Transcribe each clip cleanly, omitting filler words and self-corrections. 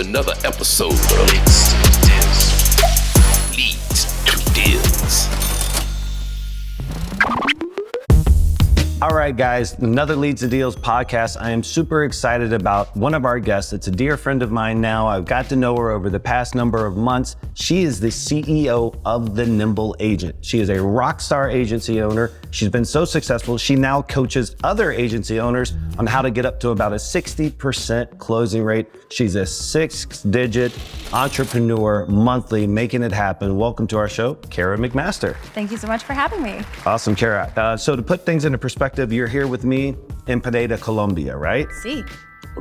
another episode of Leads to Deals. Leads to Deals. All right, guys, another Leads to Deals podcast. I am super excited about one of our guests. It's a dear friend of mine now. I've got to know her over the past number of months. She is the CEO of The Nimble Agent. She is a rock star agency owner. She's been so successful. She now coaches other agency owners on how to get up to about a 60% closing rate. She's a 6-digit entrepreneur monthly, making it happen. Welcome to our show, Kara McMaster. Thank you so much for having me. Awesome, Kara. So to put things into perspective, you're here with me in Pineda, Colombia, right? Si.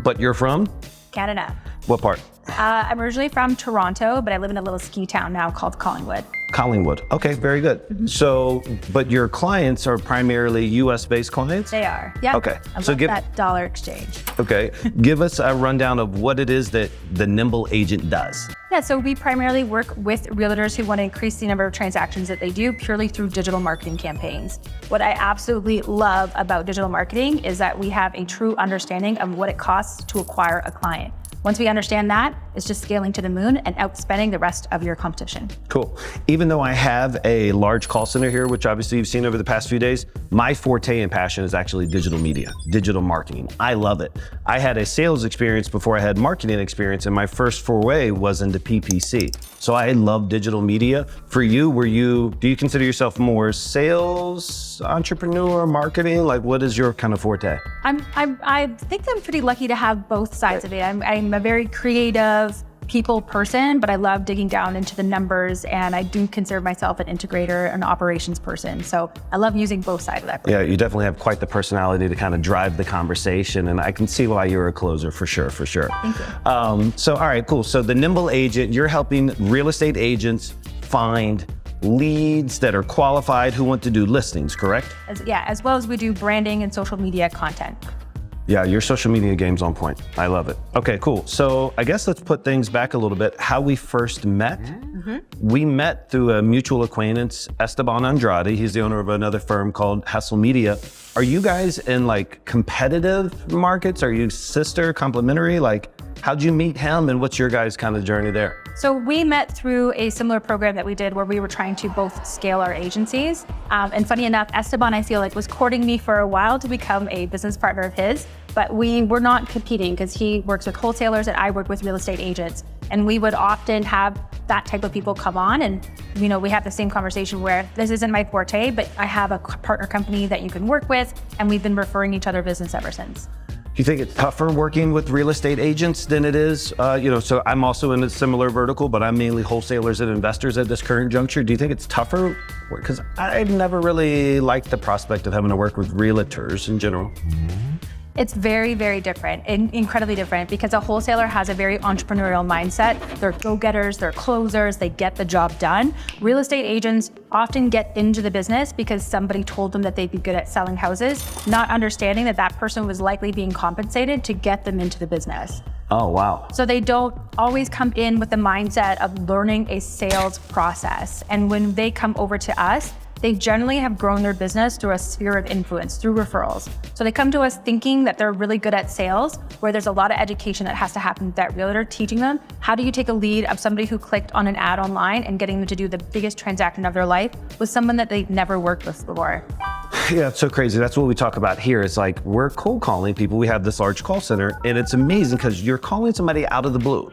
But you're from? Canada. What part? I'm originally from Toronto, but I live in a little ski town now called Collingwood. Collingwood. Okay, very good. Mm-hmm. So, but your clients are primarily US-based clients? They are, yeah. Okay. I love that dollar exchange. Okay. Give us a rundown of what it is that the Nimble Agent does. Yeah, so we primarily work with realtors who want to increase the number of transactions that they do purely through digital marketing campaigns. What I absolutely love about digital marketing is that we have a true understanding of what it costs to acquire a client. Once we understand that, it's just scaling to the moon and outspending the rest of your competition. Cool. Even though I have a large call center here, which obviously you've seen over the past few days, my forte and passion is actually digital media, digital marketing. I love it. I had a sales experience before I had marketing experience, and my first foray was into PPC. So I love digital media. For you, do you consider yourself more sales, entrepreneur, marketing? Like, what is your kind of forte? I think I'm pretty lucky to have both sides of it. I'm a very creative people person, but I love digging down into the numbers, and I do consider myself an integrator, an operations person. So I love using both sides of that. Yeah, you definitely have quite the personality to kind of drive the conversation, and I can see why you're a closer for sure. Thank you. So, all right, cool. So the Nimble Agent, you're helping real estate agents find leads that are qualified who want to do listings, correct? As well as we do branding and social media content. Yeah, your social media game's on point. I love it. Okay, cool. So I guess let's put things back a little bit. How we first met. Mm-hmm. We met through a mutual acquaintance, Esteban Andrade. He's the owner of another firm called Hustle Media. Are you guys in like competitive markets? Are you sister, complementary? Like, how'd you meet him, and what's your guys' kind of journey there? So we met through a similar program that we did where we were trying to both scale our agencies. And funny enough, Esteban, I feel like, was courting me for a while to become a business partner of his, but we were not competing because he works with wholesalers and I work with real estate agents. And we would often have that type of people come on, and we have the same conversation where this isn't my forte, but I have a partner company that you can work with, and we've been referring each other business ever since. Do you think it's tougher working with real estate agents than it is, so I'm also in a similar vertical, but I'm mainly wholesalers and investors at this current juncture. Do you think it's tougher? Because I've never really liked the prospect of having to work with realtors in general. It's very, very different, incredibly different, because a wholesaler has a very entrepreneurial mindset. They're go-getters, they're closers, they get the job done. Real estate agents often get into the business because somebody told them that they'd be good at selling houses, not understanding that that person was likely being compensated to get them into the business. Oh, wow. So they don't always come in with the mindset of learning a sales process. And when they come over to us, they generally have grown their business through a sphere of influence, through referrals. So they come to us thinking that they're really good at sales, where there's a lot of education that has to happen with that realtor, teaching them how do you take a lead of somebody who clicked on an ad online and getting them to do the biggest transaction of their life with someone that they've never worked with before. Yeah, it's so crazy. That's what we talk about here. It's like we're cold calling people. We have this large call center, and it's amazing because you're calling somebody out of the blue.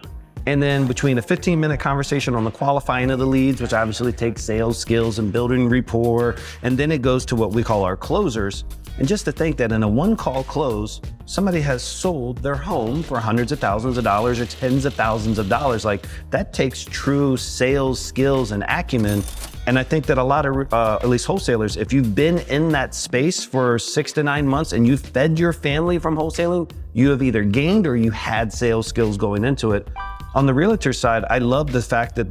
And then between a 15-minute conversation on the qualifying of the leads, which obviously takes sales skills and building rapport, and then it goes to what we call our closers. And just to think that in a one-call close, somebody has sold their home for hundreds of thousands of dollars or tens of thousands of dollars. Like, that takes true sales skills and acumen. And I think that a lot of, at least wholesalers, if you've been in that space for 6 to 9 months and you've fed your family from wholesaling, you have either gained or you had sales skills going into it. On the realtor side, I love the fact that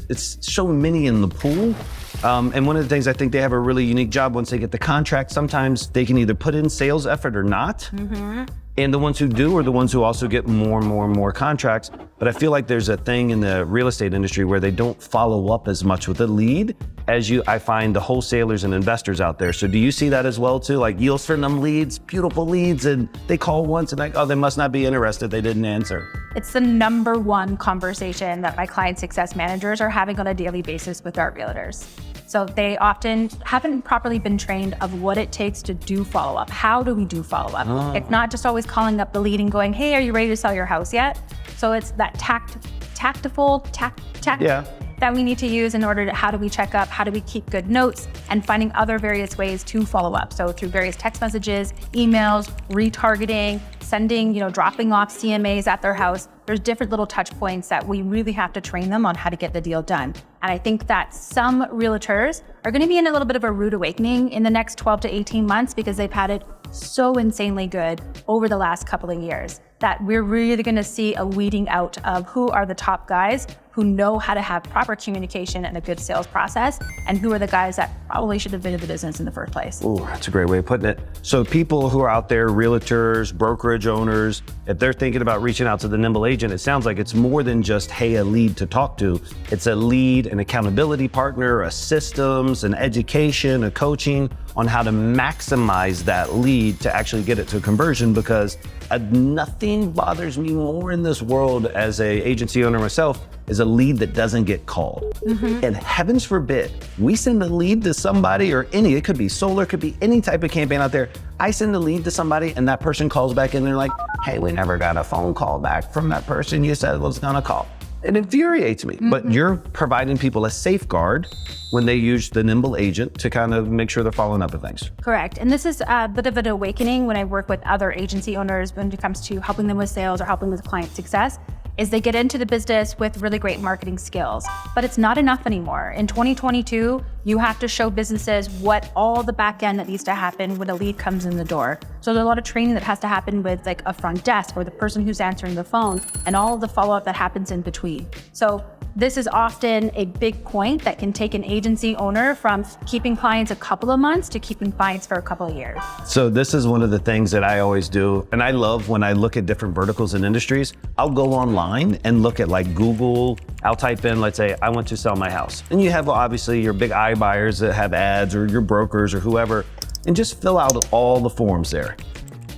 it's so many in the pool. And one of the things I think they have a really unique job once they get the contract, sometimes they can either put in sales effort or not. Mm-hmm. And the ones who do are the ones who also get more and more and more contracts. But I feel like there's a thing in the real estate industry where they don't follow up as much with the lead as I find the wholesalers and investors out there. So do you see that as well too? Like you'll send them leads, beautiful leads, and they call once and like, oh, they must not be interested. They didn't answer. It's the number one conversation that my client success managers are having on a daily basis with our realtors. So they often haven't properly been trained of what it takes to do follow-up. How do we do follow-up? Oh. It's not just always calling up the lead and going, hey, are you ready to sell your house yet? So it's that tactful that we need to use in order to, how do we check up, how do we keep good notes, and finding other various ways to follow up. So through various text messages, emails, retargeting, sending, dropping off CMAs at their house. There's different little touch points that we really have to train them on how to get the deal done. And I think that some realtors are going to be in a little bit of a rude awakening in the next 12 to 18 months because they've had it so insanely good over the last couple of years that we're really going to see a weeding out of who are the top guys who know how to have proper communication and a good sales process, and who are the guys that probably should have been in the business in the first place. Oh, that's a great way of putting it. So people who are out there, realtors, brokerage owners, if they're thinking about reaching out to the Nimble agent, it sounds like it's more than just, hey, a lead to talk to. It's a lead, an accountability partner, a systems, an education, a coaching on how to maximize that lead to actually get it to a conversion, because nothing bothers me more in this world as a agency owner myself is a lead that doesn't get called. Mm-hmm. And heavens forbid, we send a lead to somebody it could be solar, it could be any type of campaign out there. I send a lead to somebody and that person calls back and they're like, hey, we never got a phone call back from that person you said was gonna call. It infuriates me, mm-hmm. But you're providing people a safeguard when they use the Nimble agent to kind of make sure they're following up with things. Correct. And this is a bit of an awakening when I work with other agency owners when it comes to helping them with sales or helping with client success, is they get into the business with really great marketing skills, but it's not enough anymore. In 2022, you have to show businesses what all the back end that needs to happen when a lead comes in the door. So there's a lot of training that has to happen with like a front desk or the person who's answering the phone and all of the follow-up that happens in between. So this is often a big point that can take an agency owner from keeping clients a couple of months to keeping clients for a couple of years. So this is one of the things that I always do. And I love when I look at different verticals and industries, I'll go online and look at like Google, I'll type in, let's say, I want to sell my house. And you have obviously your big iBuyers that have ads or your brokers or whoever, and just fill out all the forms there.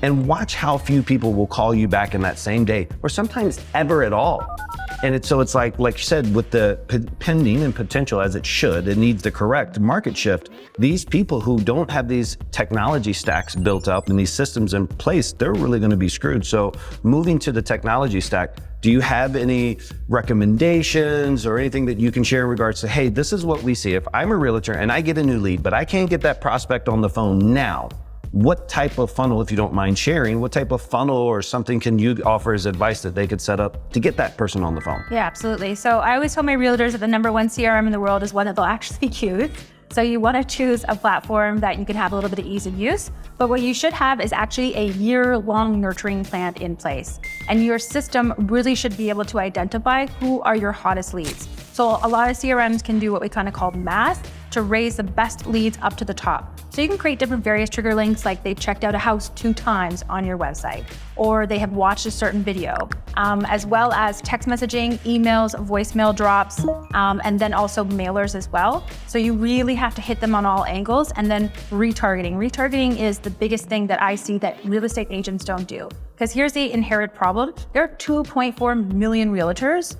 And watch how few people will call you back in that same day, or sometimes ever at all. And it's like you said, with the pending and potential as it should, it needs the correct market shift. These people who don't have these technology stacks built up and these systems in place, they're really going to be screwed. So moving to the technology stack, do you have any recommendations or anything that you can share in regards to, hey, this is what we see. If I'm a realtor and I get a new lead, but I can't get that prospect on the phone now, what type of funnel, if you don't mind sharing, what type of funnel or something can you offer as advice that they could set up to get that person on the phone? Yeah, absolutely. So I always tell my realtors that the number one CRM in the world is one that they'll actually use. So you want to choose a platform that you can have a little bit of ease of use, but what you should have is actually a year-long nurturing plan in place. And your system really should be able to identify who are your hottest leads. So a lot of CRMs can do what we kind of call math to raise the best leads up to the top. So you can create different various trigger links, like they've checked out a house 2 times on your website, or they have watched a certain video, as well as text messaging, emails, voicemail drops, and then also mailers as well. So you really have to hit them on all angles. And then retargeting. Retargeting is the biggest thing that I see that real estate agents don't do. Because here's the inherent problem. There are 2.4 million realtors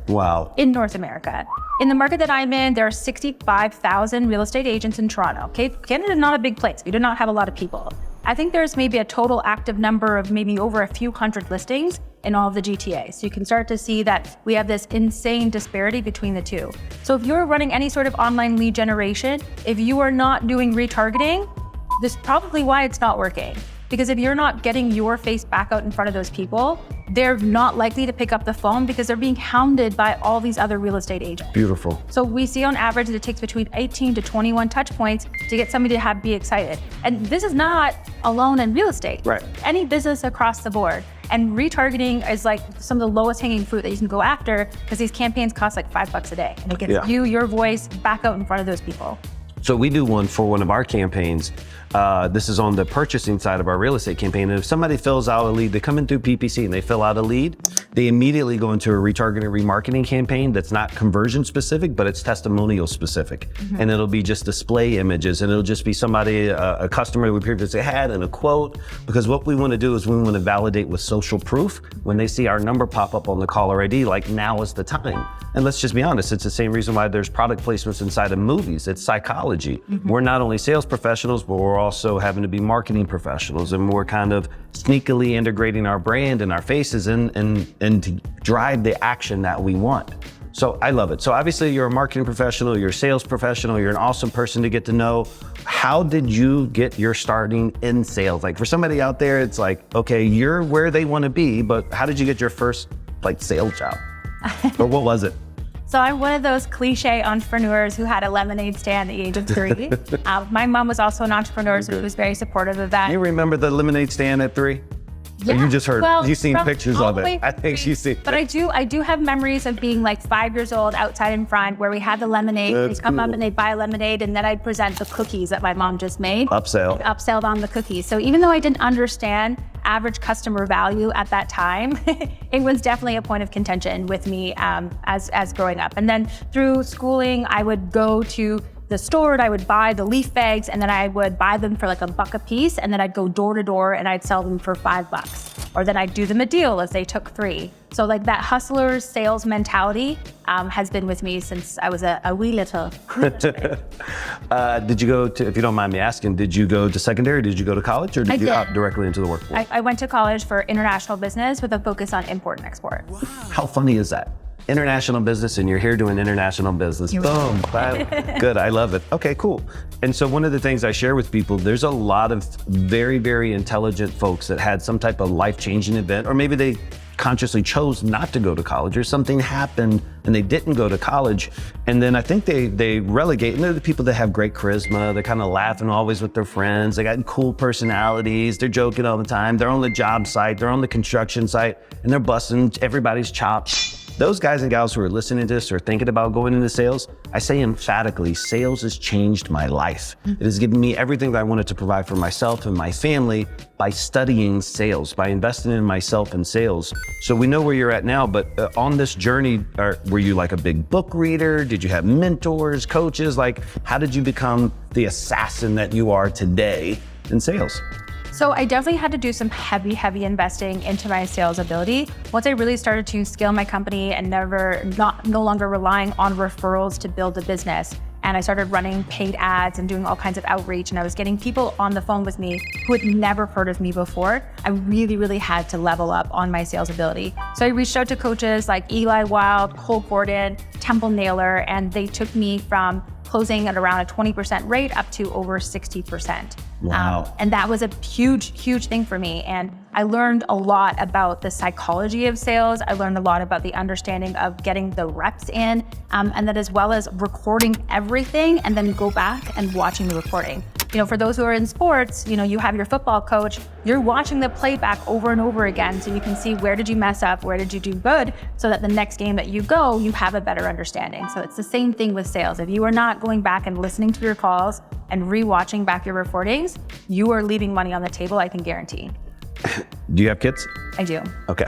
in North America. In the market that I'm in, there are 65,000 real estate agents in Toronto. Okay, Canada is not a big place. We do not have a lot of people. I think there's maybe a total active number of maybe over a few hundred listings in all of the GTA. So you can start to see that we have this insane disparity between the two. So if you're running any sort of online lead generation, if you are not doing retargeting, this is probably why it's not working. Because if you're not getting your face back out in front of those people, they're not likely to pick up the phone because they're being hounded by all these other real estate agents. Beautiful. So we see on average that it takes between 18 to 21 touch points to get somebody to be excited. And this is not alone in real estate. Right. Any business across the board. And retargeting is like some of the lowest hanging fruit that you can go after because these campaigns cost like $5 a day. And it gets you, your voice back out in front of those people. So we do one for one of our campaigns. This is on the purchasing side of our real estate campaign. And if somebody fills out a lead, they come in through PPC and they fill out a lead, they immediately go into a retargeting, remarketing campaign that's not conversion specific, but it's testimonial specific. And it'll be just display images, and it'll just be somebody, a customer we previously had, and a quote. Because what we want to do is we want to validate with social proof. When they see our number pop up on the caller ID, like, now is the time. And let's just be honest, it's the same reason why there's product placements inside of movies. It's psychology. We're not only sales professionals, but we're also having to be marketing professionals, and we're kind of sneakily integrating our brand and our faces in and to drive the action that we want. So I love it. So obviously you're a marketing professional, you're a sales professional, you're an awesome person to get to know. How did you get your starting in sales? Like, for somebody out there, it's like, okay, you're where they want to be, but how did you get your first sales job? Or what was it? So I'm one of those cliche entrepreneurs who had a lemonade stand at the age of 3. My mom was also an entrepreneur, so she was very supportive of that. You remember the lemonade stand at 3? Yeah. Or you just heard, you've seen pictures of it. I think she's seen. But I do have memories of being 5 years old outside in front where we had the lemonade. They'd come up and they'd buy lemonade, and then I'd present the cookies that my mom just made. Upselled on the cookies. So even though I didn't understand average customer value at that time, it was definitely a point of contention with me as growing up. And then through schooling, I would go to the store and I would buy the leaf bags, and then I would buy them for $1 a piece, and then I'd go door to door and I'd sell them for $5. Or then I'd do them a deal if they took 3. So that hustler's sales mentality has been with me since I was a wee little. Did you go to, if you don't mind me asking, did you go to secondary, did you go to college, or did you opt directly into the workforce? I went to college for international business with a focus on import and export. Wow. How funny is that? International business, and you're here doing international business. Boom. Good. I love it. Okay, cool. And so one of the things I share with people, there's a lot of very, very intelligent folks that had some type of life-changing event, or maybe they consciously chose not to go to college, or something happened and they didn't go to college. And then I think they relegate, and they're the people that have great charisma. They're kind of laughing always with their friends. They got cool personalities. They're joking all the time. They're on the job site. They're on the construction site, and they're busting everybody's chops. Those guys and gals who are listening to this or thinking about going into sales, I say emphatically, sales has changed my life. It has given me everything that I wanted to provide for myself and my family by studying sales, by investing in myself in sales. So we know where you're at now, but on this journey, were you a big book reader? Did you have mentors, coaches? How did you become the assassin that you are today in sales? So I definitely had to do some heavy investing into my sales ability. Once I really started to scale my company and no longer relying on referrals to build a business, and I started running paid ads and doing all kinds of outreach, and I was getting people on the phone with me who had never heard of me before, I really had to level up on my sales ability. So I reached out to coaches like Eli Wild, Cole Gordon, Temple Naylor, and they took me from closing at around a 20% rate up to over 60%. Wow. And that was a huge thing for me. And I learned a lot about the psychology of sales. I learned a lot about the understanding of getting the reps in, and that as well as recording everything and then go back and watching the recording. For those who are in sports, you have your football coach, you're watching the playback over and over again so you can see where did you mess up, where did you do good, so that the next game that you go, you have a better understanding. So it's the same thing with sales. If you are not going back and listening to your calls and re-watching back your recordings, you are leaving money on the table, I can guarantee. Do you have kids? I do. Okay.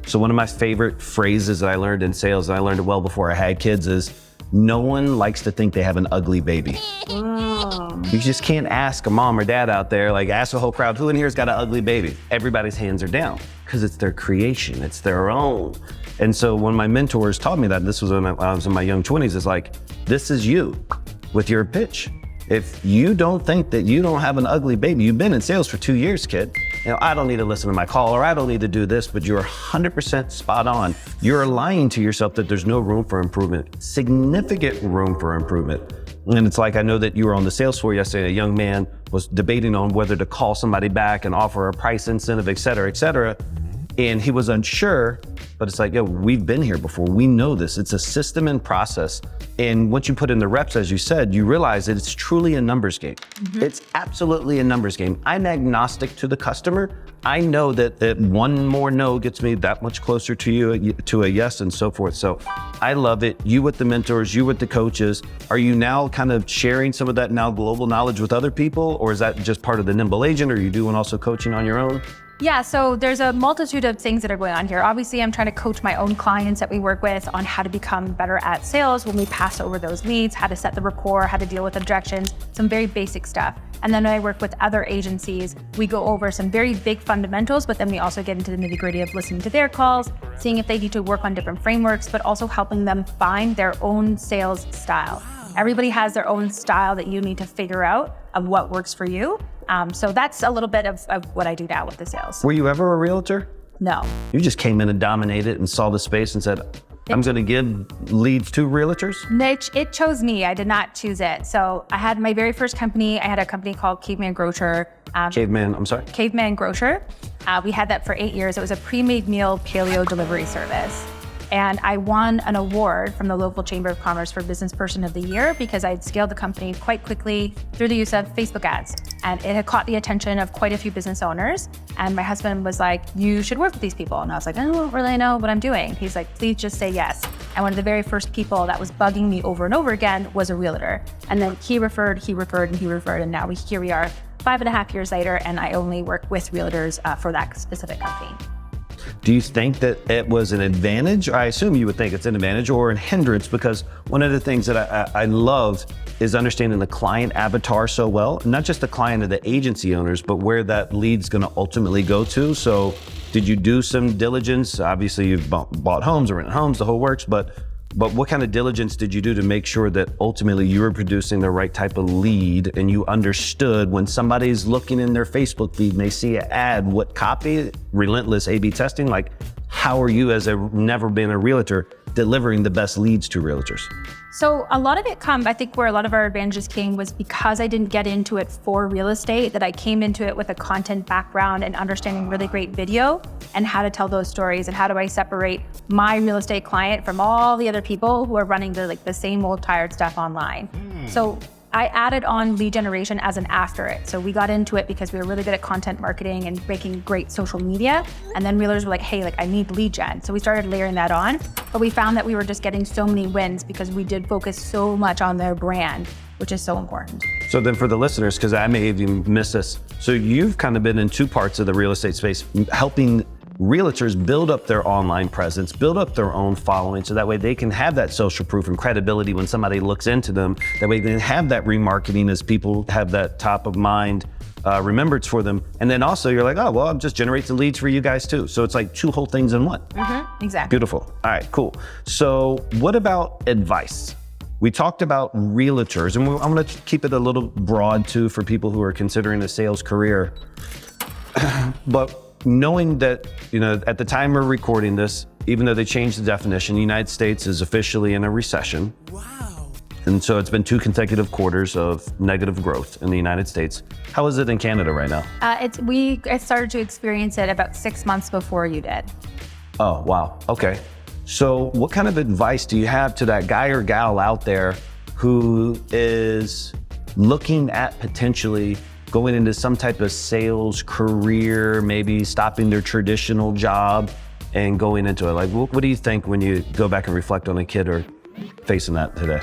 So one of my favorite phrases that I learned in sales, and I learned it well before I had kids, is no one likes to think they have an ugly baby. You just can't ask a mom or dad out there, ask the whole crowd, who in here has got an ugly baby? Everybody's hands are down, because it's their creation, it's their own. And so when my mentors taught me that, this was when I was in my young 20s, it's this is you with your pitch. If you don't think that you don't have an ugly baby, you've been in sales for 2 years, kid. I don't need to listen to my call, or I don't need to do this, but you're 100% spot on. You're lying to yourself that there's no room for improvement, significant room for improvement. And it's I know that you were on the sales floor yesterday, a young man was debating on whether to call somebody back and offer a price incentive, et cetera, et cetera. And he was unsure, but it's like, yo, we've been here before. We know this. It's a system and process. And once you put in the reps, as you said, you realize that it's truly a numbers game. It's absolutely a numbers game. I'm agnostic to the customer. I know that one more no gets me that much closer to you, to a yes, and so forth. So I love it. You with the mentors, you with the coaches. Are you now kind of sharing some of that now global knowledge with other people? Or is that just part of the Nimble Agent? Or are you doing also coaching on your own? Yeah, so there's a multitude of things that are going on here. Obviously, I'm trying to coach my own clients that we work with on how to become better at sales when we pass over those leads, how to set the rapport, how to deal with objections, some very basic stuff. And then when I work with other agencies, we go over some very big fundamentals, but then we also get into the nitty-gritty of listening to their calls, seeing if they need to work on different frameworks, but also helping them find their own sales style. Everybody has their own style that you need to figure out of what works for you. So that's a little bit of what I do now with the sales. Were you ever a realtor? No. You just came in and dominated and saw the space and said, I'm going to give leads to realtors? It chose me. I did not choose it. So I had my very first company. I had a company called Caveman Grocer. Caveman Grocer. We had that for 8 years. It was a pre-made meal paleo delivery service. And I won an award from the local Chamber of Commerce for Business Person of the Year because I had scaled the company quite quickly through the use of Facebook ads. And it had caught the attention of quite a few business owners. And my husband was like, you should work with these people. And I was like, I don't really know what I'm doing. He's like, please just say yes. And one of the very first people that was bugging me over and over again was a realtor. And then he referred, and now here we are 5.5 years later, and I only work with realtors for that specific company. Do you think that it was an advantage? I assume you would think it's an advantage or a hindrance, because one of the things that I love is understanding the client avatar so well, not just the client of the agency owners, but where that lead's going to ultimately go to. So did you do some diligence? Obviously you've bought homes or rented homes, the whole works, but what kind of diligence did you do to make sure that ultimately you were producing the right type of lead and you understood when somebody's looking in their Facebook feed and they see an ad, what copy, relentless A/B testing, like how are you as a never been a realtor delivering the best leads to realtors? So a lot of it I think where a lot of our advantages came was because I didn't get into it for real estate, that I came into it with a content background and understanding really great video and how to tell those stories and how do I separate my real estate client from all the other people who are running the same old tired stuff online. So I added on lead generation as an after it. So we got into it because we were really good at content marketing and making great social media. And then realtors were like, hey, I need lead gen. So we started layering that on, but we found that we were just getting so many wins because we did focus so much on their brand, which is so important. So then for the listeners, because I may even miss this, so you've kind of been in two parts of the real estate space, helping realtors build up their online presence, build up their own following, so that way they can have that social proof and credibility when somebody looks into them. That way they can have that remarketing as people have that top of mind remembrance for them. And then also you're like, oh, well, I'm just generating leads for you guys too. So it's like two whole things in one. Exactly. Beautiful. All right, cool. So what about advice? We talked about realtors, and I'm gonna keep it a little broad too for people who are considering a sales career. But knowing that, at the time we're recording this, even though they changed the definition, the United States is officially in a recession. Wow. And so it's been 2 consecutive quarters of negative growth in the United States. How is it in Canada right now? I started to experience it about 6 months before you did. Oh, wow. Okay. So what kind of advice do you have to that guy or gal out there who is looking at potentially going into some type of sales career, maybe stopping their traditional job and going into it? Like, what do you think when you go back and reflect on a kid or facing that today?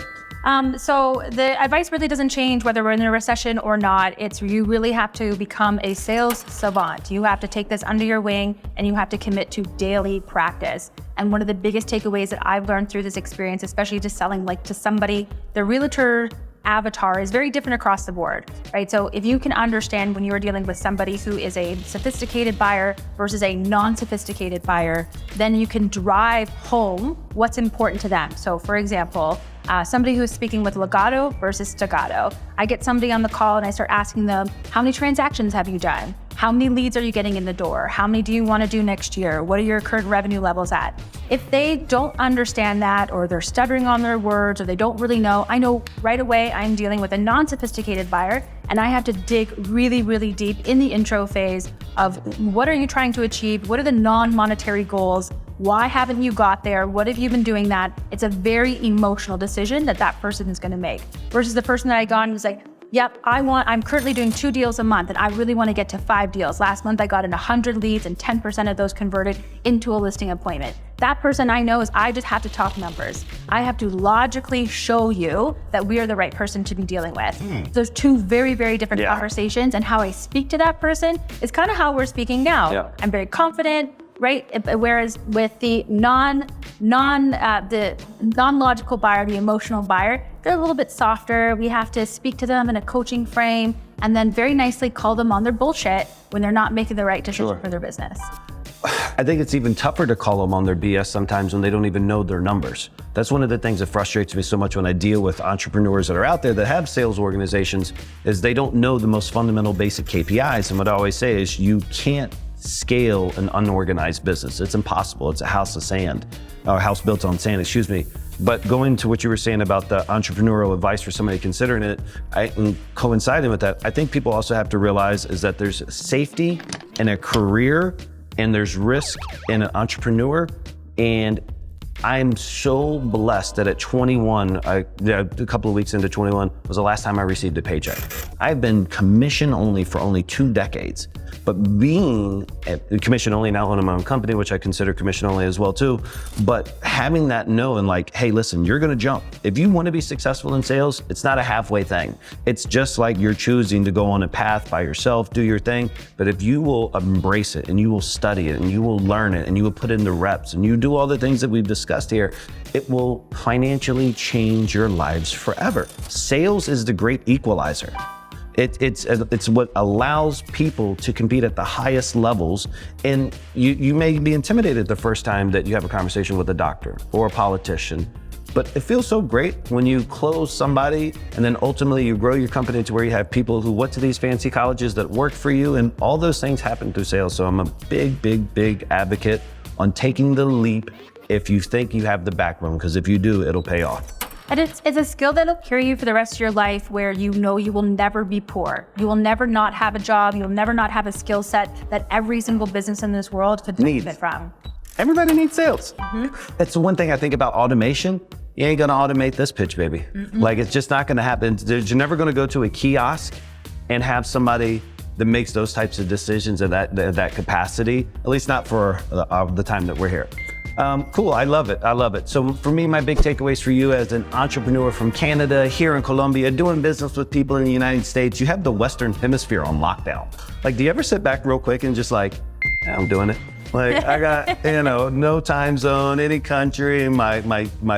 So the advice really doesn't change whether we're in a recession or not. It's you really have to become a sales savant. You have to take this under your wing and you have to commit to daily practice. And one of the biggest takeaways that I've learned through this experience, especially just selling to somebody, the realtor avatar is very different across the board, right? So if you can understand when you're dealing with somebody who is a sophisticated buyer versus a non-sophisticated buyer, then you can drive home what's important to them. So for example, somebody who's speaking with legato versus staccato. I get somebody on the call and I start asking them, how many transactions have you done? How many leads are you getting in the door? How many do you want to do next year? What are your current revenue levels at? If they don't understand that, or they're stuttering on their words, or they don't really know, I know right away I'm dealing with a non-sophisticated buyer, and I have to dig really, really deep in the intro phase of what are you trying to achieve? What are the non-monetary goals? Why haven't you got there? What have you been doing that? It's a very emotional decision that that person is going to make, versus the person that I got and was like, yep, I'm currently doing 2 deals a month and I really want to get to 5 deals. Last month I got in 100 leads and 10% of those converted into a listing appointment. That person I know is I just have to talk numbers. I have to logically show you that we are the right person to be dealing with. Those 2 very, very different conversations, and how I speak to that person is kind of how we're speaking now. Yeah. I'm very confident, right? Whereas with the non-logical buyer, the emotional buyer, they're a little bit softer. We have to speak to them in a coaching frame and then very nicely call them on their bullshit when they're not making the right decision for their business. I think it's even tougher to call them on their BS sometimes when they don't even know their numbers. That's one of the things that frustrates me so much when I deal with entrepreneurs that are out there that have sales organizations, is they don't know the most fundamental basic KPIs. And what I always say is, you can't scale an unorganized business. It's impossible. It's a house of sand, or a house built on sand, excuse me. But going to what you were saying about the entrepreneurial advice for somebody considering it, and coinciding with that, I think people also have to realize is that there's safety in a career and there's risk in an entrepreneur. And I'm so blessed that at 21, a couple of weeks into 21 was the last time I received a paycheck. I've been commission only for only 2 decades. But being commission only, now owning my own company, which I consider commission only as well too, but having that know and like, hey, listen, you're gonna jump. If you wanna be successful in sales, it's not a halfway thing. It's just like you're choosing to go on a path by yourself, do your thing. But if you will embrace it and you will study it and you will learn it and you will put in the reps and you do all the things that we've discussed here, it will financially change your lives forever. Sales is the great equalizer. It's what allows people to compete at the highest levels. And you may be intimidated the first time that you have a conversation with a doctor or a politician, but it feels so great when you close somebody and then ultimately you grow your company to where you have people who went to these fancy colleges that work for you, and all those things happen through sales. So I'm a big, big, big advocate on taking the leap if you think you have the backbone, because if you do, it'll pay off. And it's a skill that'll carry you for the rest of your life, where you know you will never be poor. You will never not have a job. You'll never not have a skill set that every single business in this world could benefit from. Everybody needs sales. That's the one thing I think about automation. You ain't gonna automate this pitch, baby. Like, it's just not gonna happen. You're never gonna go to a kiosk and have somebody that makes those types of decisions at that capacity, at least not for the time that we're here. Cool, I love it, I love it. So for me, my big takeaways for you as an entrepreneur from Canada, here in Colombia, doing business with people in the United States, you have the Western Hemisphere on lockdown. Like, do you ever sit back real quick and just like, yeah, I'm doing it? Like, I got, no time zone, any country, my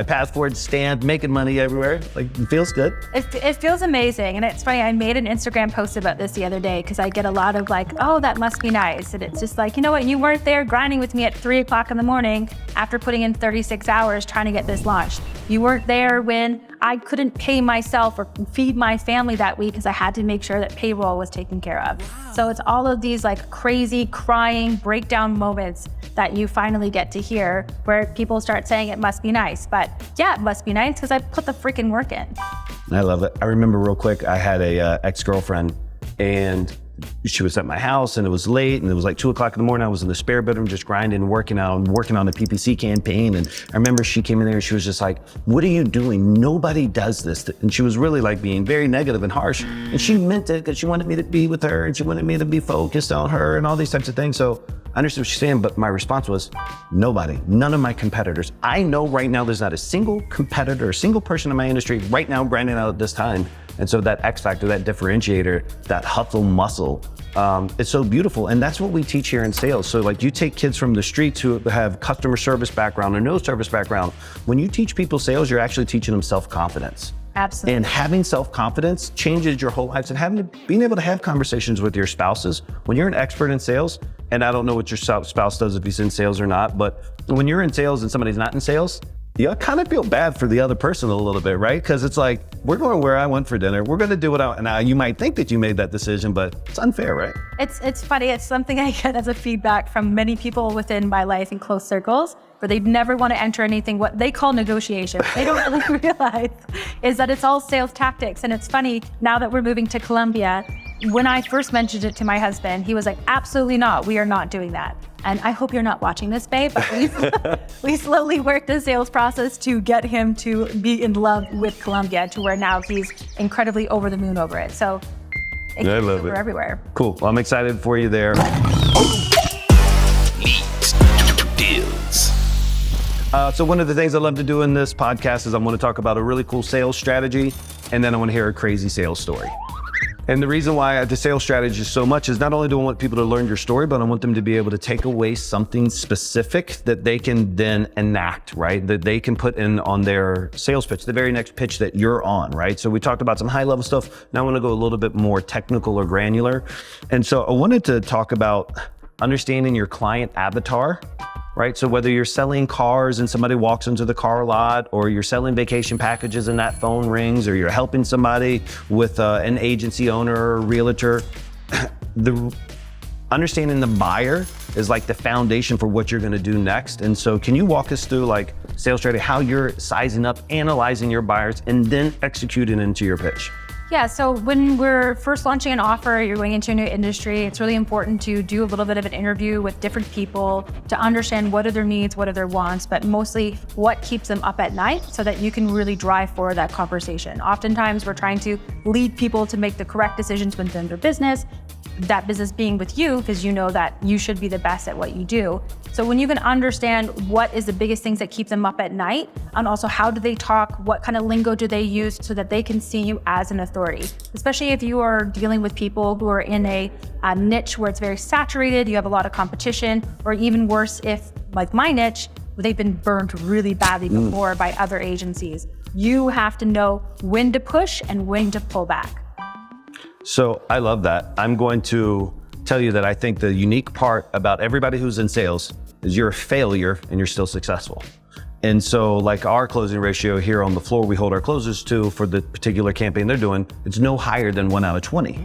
passport stamped, making money everywhere. Like, it feels good. It feels amazing. And it's funny, I made an Instagram post about this the other day, because I get a lot of like, oh, that must be nice. And it's just like, you know what, you weren't there grinding with me at 3 o'clock in the morning after putting in 36 hours trying to get this launched. You weren't there when I couldn't pay myself or feed my family that week because I had to make sure that payroll was taken care of. So it's all of these like crazy crying breakdown moments that you finally get to hear, where people start saying it must be nice. But yeah, it must be nice because I put the freaking work in. I love it. I remember real quick, I had a ex-girlfriend, and she was at my house and it was late and it was like 2 o'clock in the morning. I was in the spare bedroom just grinding, working on the PPC campaign. And I remember she came in there and she was just like, what are you doing? Nobody does this. And she was really like being very negative and harsh. And she meant it because she wanted me to be with her and she wanted me to be focused on her and all these types of things. So I understood what she's saying, but my response was, nobody, none of my competitors. I know right now there's not a single competitor, a single person in my industry right now grinding out at this time. And so that X factor, that differentiator, that hustle muscle, it's so beautiful. And that's what we teach here in sales. So like, you take kids from the streets who have customer service background or no service background. When you teach people sales, you're actually teaching them self-confidence. Absolutely. And having self-confidence changes your whole lives, and being able to have conversations with your spouses. When you're an expert in sales, and I don't know what your spouse does if he's in sales or not, but when you're in sales and somebody's not in sales, you kind of feel bad for the other person a little bit, right? Because it's like, we're going where I went for dinner. We're going to do what now you might think that you made that decision, but it's unfair, right? It's funny. It's something I get as a feedback from many people within my life in close circles, where they never want to enter anything what they call negotiation. They don't really realize is that it's all sales tactics. And it's funny, now that we're moving to Colombia, when I first mentioned it to my husband, he was like, absolutely not. We are not doing that. And I hope you're not watching this, babe, but we slowly worked the sales process to get him to be in love with Colombia, to where now he's incredibly over the moon over it. So I love it. Everywhere. Cool. Well, I'm excited for you there. Leads to deals. So one of the things I love to do in this podcast is I want to talk about a really cool sales strategy, and then I want to hear a crazy sales story. And the reason why the sales strategy is so much is not only do I want people to learn your story, but I want them to be able to take away something specific that they can then enact, right? That they can put in on their sales pitch, the very next pitch that you're on, right? So we talked about some high level stuff. Now I want to go a little bit more technical or granular. And so I wanted to talk about understanding your client avatar, right? So whether you're selling cars and somebody walks into the car lot, or you're selling vacation packages and that phone rings, or you're helping somebody with an agency owner or a realtor, understanding the buyer is like the foundation for what you're going to do next. And so can you walk us through like sales strategy, how you're sizing up, analyzing your buyers, and then executing into your pitch? Yeah, so when we're first launching an offer, you're going into a new industry, it's really important to do a little bit of an interview with different people to understand what are their needs, what are their wants, but mostly what keeps them up at night so that you can really drive forward that conversation. Oftentimes, we're trying to lead people to make the correct decisions within their business, that business being with you, because you know that you should be the best at what you do. So when you can understand what is the biggest things that keep them up at night, and also how do they talk, what kind of lingo do they use so that they can see you as an authority, especially if you are dealing with people who are in a niche where it's very saturated, you have a lot of competition, or even worse, if like my niche, they've been burned really badly before by other agencies. You have to know when to push and when to pull back. So I love that. I'm going to tell you that I think the unique part about everybody who's in sales is you're a failure and you're still successful. And so like our closing ratio here on the floor, we hold our closers to for the particular campaign they're doing, it's no higher than 1 out of 20.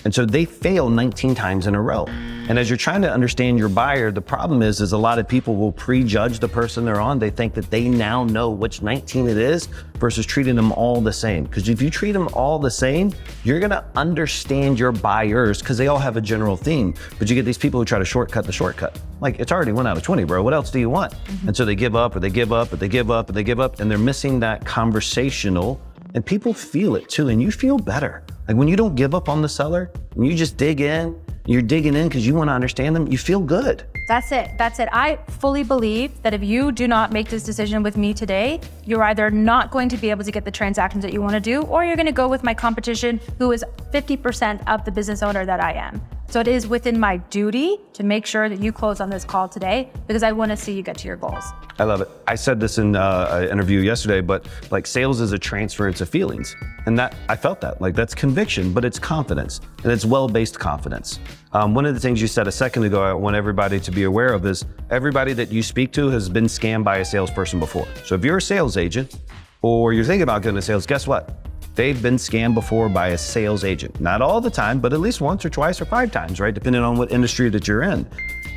And so they fail 19 times in a row. And as you're trying to understand your buyer, the problem is a lot of people will prejudge the person they're on. They think that they now know which 19 it is versus treating them all the same. Because if you treat them all the same, you're gonna understand your buyers because they all have a general theme. But you get these people who try to shortcut the shortcut. Like, it's already 1 out of 20, bro. What else do you want? And so they give up, or they give up, or they give up, or they give up, and they're missing that conversational. And people feel it too, and you feel better. Like when you don't give up on the seller, and you just dig in, you're digging in because you want to understand them, you feel good. That's it. I fully believe that if you do not make this decision with me today, you're either not going to be able to get the transactions that you want to do, or you're going to go with my competition who is 50% of the business owner that I am. So it is within my duty to make sure that you close on this call today because I want to see you get to your goals. I love it. I said this in an interview yesterday, but like sales is a transference of feelings. And that I felt that, like that's conviction, but it's confidence, and it's well-based confidence. One of the things you said a second ago I want everybody to be aware of is everybody that you speak to has been scammed by a salesperson before. So if you're a sales agent or you're thinking about going to sales, guess what? They've been scammed before by a sales agent. Not all the time, but at least once or twice or 5 times, right? Depending on what industry that you're in.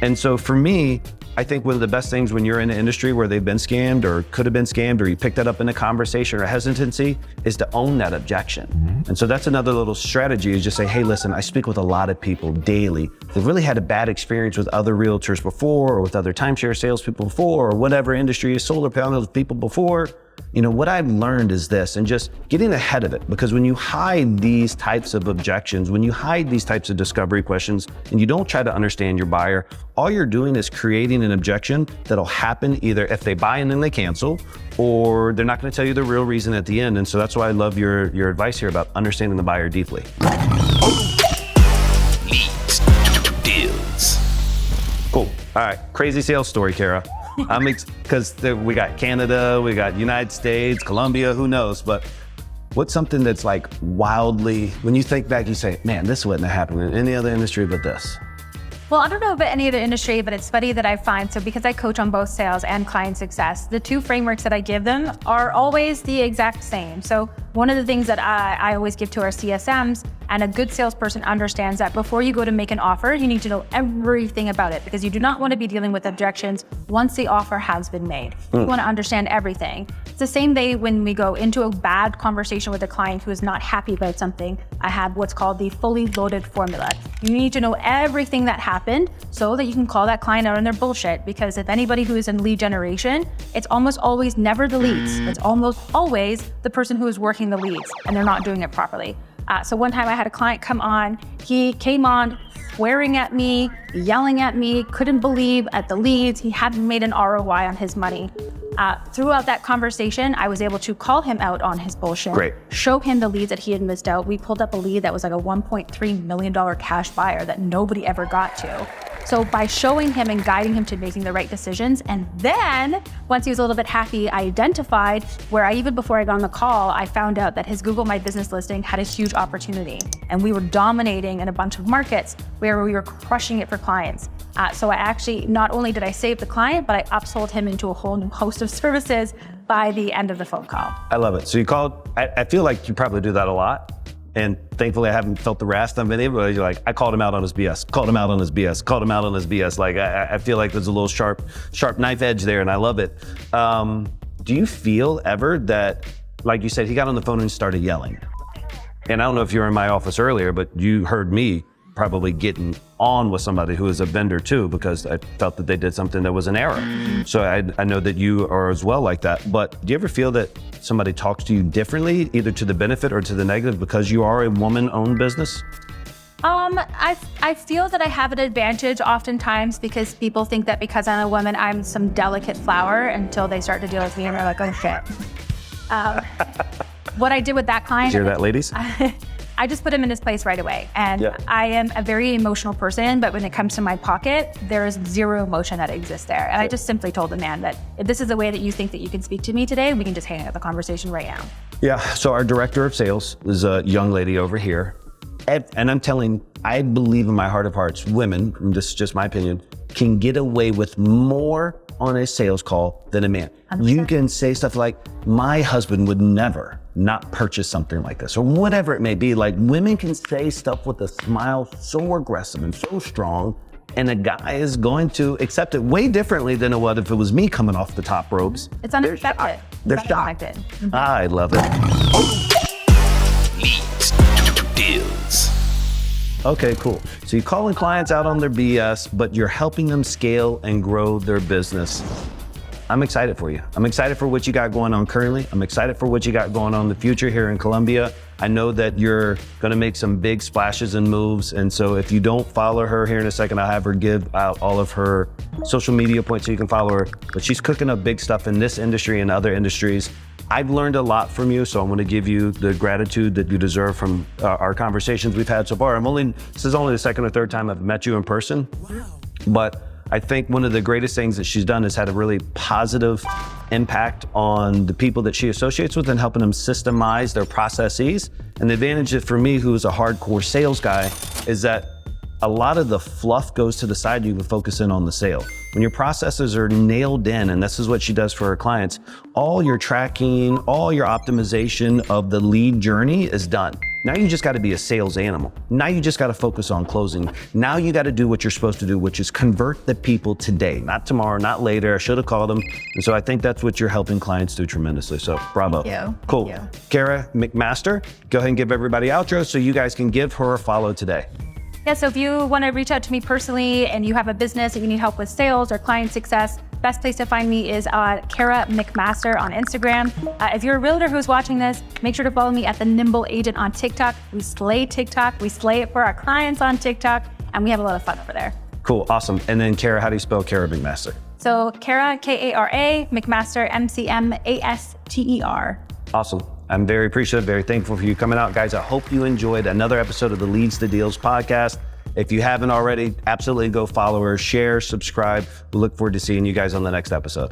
And so for me, I think one of the best things when you're in an industry where they've been scammed or could have been scammed, or you picked that up in a conversation or hesitancy, is to own that objection. And so that's another little strategy, is just say, hey, listen, I speak with a lot of people daily. They've really had a bad experience with other realtors before, or with other timeshare salespeople before, or whatever industry, solar panels people before. You know, what I've learned is this, and just getting ahead of it, because when you hide these types of objections, when you hide these types of discovery questions, and you don't try to understand your buyer, all you're doing is creating an objection that'll happen either if they buy and then they cancel, or they're not going to tell you the real reason at the end. And so that's why I love your advice here about understanding the buyer deeply. Leads to deals. Cool. All right. Crazy sales story, Kara. Because we got Canada, we got United States, Colombia, who knows? But what's something that's like wildly, when you think back, you say, man, this wouldn't have happened in any other industry but this? Well, I don't know about any other industry, but it's funny that I find, so because I coach on both sales and client success, the two frameworks that I give them are always the exact same. So one of the things that I always give to our CSMs, and a good salesperson understands that before you go to make an offer, you need to know everything about it, because you do not want to be dealing with objections once the offer has been made. You want to understand everything. It's the same way when we go into a bad conversation with a client who is not happy about something. I have what's called the fully loaded formula. You need to know everything that happened so that you can call that client out on their bullshit, because if anybody who is in lead generation, it's almost always never the leads. It's almost always the person who is working the leads and they're not doing it properly. So one time I had a client come on, he came on swearing at me, yelling at me, couldn't believe at the leads. He hadn't made an ROI on his money. Throughout that conversation, I was able to call him out on his bullshit. Great. Show him the leads that he had missed out. We pulled up a lead that was like a $1.3 million cash buyer that nobody ever got to. So by showing him and guiding him to making the right decisions, and then once he was a little bit happy, I identified where even before I got on the call, I found out that his Google My Business listing had a huge opportunity, and we were dominating in a bunch of markets where we were crushing it for clients. So I actually, not only did I save the client, but I upsold him into a whole new host of services by the end of the phone call. I love it. So you called, I feel like you probably do that a lot. And thankfully I haven't felt the wrath of it, but you're like, I called him out on his BS, called him out on his BS, called him out on his BS. Like, I feel like there's a little sharp knife edge there, and I love it. Do you feel ever that, like you said, he got on the phone and started yelling? And I don't know if you were in my office earlier, but you heard me probably getting on with somebody who is a vendor too, because I felt that they did something that was an error. So I know that you are as well like that. But do you ever feel that somebody talks to you differently, either to the benefit or to the negative, because you are a woman-owned business? I feel that I have an advantage oftentimes because people think that because I'm a woman, I'm some delicate flower until they start to deal with me and they're like, oh shit. What I did with that client— Hear that, ladies? I just put him in his place right away. And Yeah. I am a very emotional person, but when it comes to my pocket, there is zero emotion that exists there. And I just simply told the man that if this is the way that you think that you can speak to me today, we can just hang out the conversation right now. Yeah, so our director of sales is a young lady over here. And I'm telling, I believe in my heart of hearts, women, and this is just my opinion, can get away with more on a sales call than a man. 100%. You can say stuff like, my husband would never not purchase something like this, or whatever it may be. Like, women can say stuff with a smile so aggressive and so strong, and a guy is going to accept it way differently than it would if it was me coming off the top ropes. It's unexpected. They're It's shocked. unexpected. I love it. Leads to deals. Okay, cool. So you're calling clients out on their BS, but you're helping them scale and grow their business. I'm excited for you. I'm excited for what you got going on currently. I'm excited for what you got going on in the future here in Colombia. I know that you're gonna make some big splashes and moves. And so if you don't follow her here in a second, I'll have her give out all of her social media points so you can follow her. But she's cooking up big stuff in this industry and other industries. I've learned a lot from you, so I'm going to give you the gratitude that you deserve from our conversations we've had so far. This is only the second or third time I've met you in person. Wow. But I think one of the greatest things that she's done is had a really positive impact on the people that she associates with and helping them systemize their processes. And the advantage for me, who's a hardcore sales guy, is that a lot of the fluff goes to the side. You can focus in on the sale. When your processes are nailed in, and this is what she does for her clients, all your tracking, all your optimization of the lead journey is done. Now you just got to be a sales animal. Now you just got to focus on closing. Now you got to do what you're supposed to do, which is convert the people today, not tomorrow, not later. I should have called them. And so I think that's what you're helping clients do tremendously. So bravo. Thank you. Cool. Thank you. Kara McMaster, go ahead and give everybody outro so you guys can give her a follow today. Yeah, so if you want to reach out to me personally and you have a business and you need help with sales or client success, best place to find me is Kara McMaster on Instagram. If you're a realtor who's watching this, make sure to follow me at The Nimble Agent on TikTok. We slay TikTok. We slay it for our clients on TikTok, and we have a lot of fun over there. Cool, awesome. And then Kara, how do you spell Kara McMaster? So Kara, Kara, McMaster, MCMASTER. Awesome. I'm very appreciative, very thankful for you coming out. Guys, I hope you enjoyed another episode of the Leads to Deals podcast. If you haven't already, absolutely go follow her, share, subscribe. We look forward to seeing you guys on the next episode.